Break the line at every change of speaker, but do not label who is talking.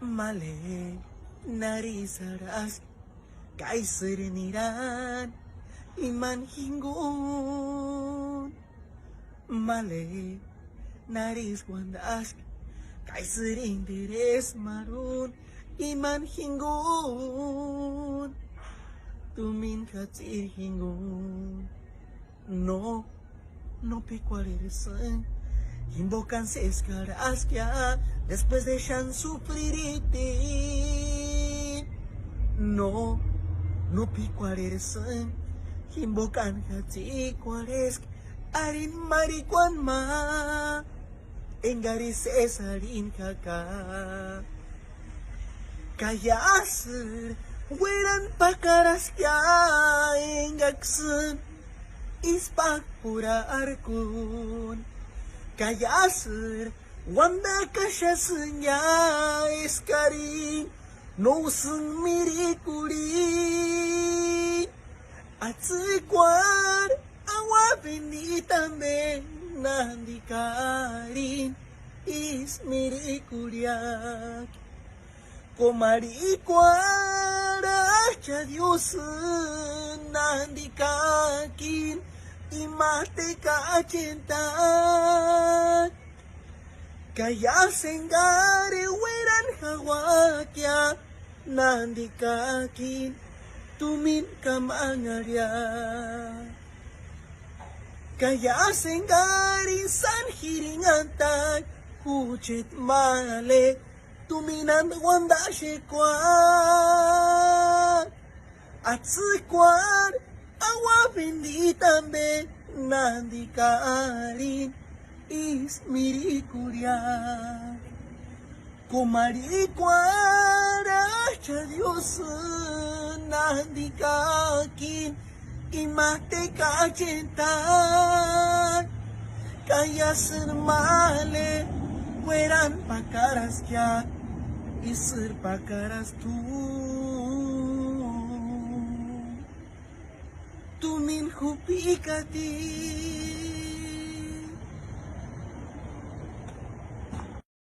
Male narisaras kaisiriniran iman hinggun. Male naris wandas kaisirin deres marun iman hinggun. Tumin katsir hinggun. No picual eres invocan escaras que después dejan sufrirte. No picual eres invocan hati cuales arin maricuan ma engaris esarin kaka kayasir weran pakaras ya engaksun ispak pura arkun kayasir wanda kasyasnya eskari no sun mirikuri atsukwar awa bendita me nandikarin is mirikuriak komarikwara cha Dios nandikakin imate kacenta kaya sengare weran hawakya nandikakin tumin kamangarya kaya sengari san hiringantay kuchit male tuminan wanda shekwa at sikwar awa bendita me nandikarin is mirikuria kumarikwara cha Dios nandikakin imate kacenta kaya sermale fueran pakaras ya y ser pakaras tu min hupikati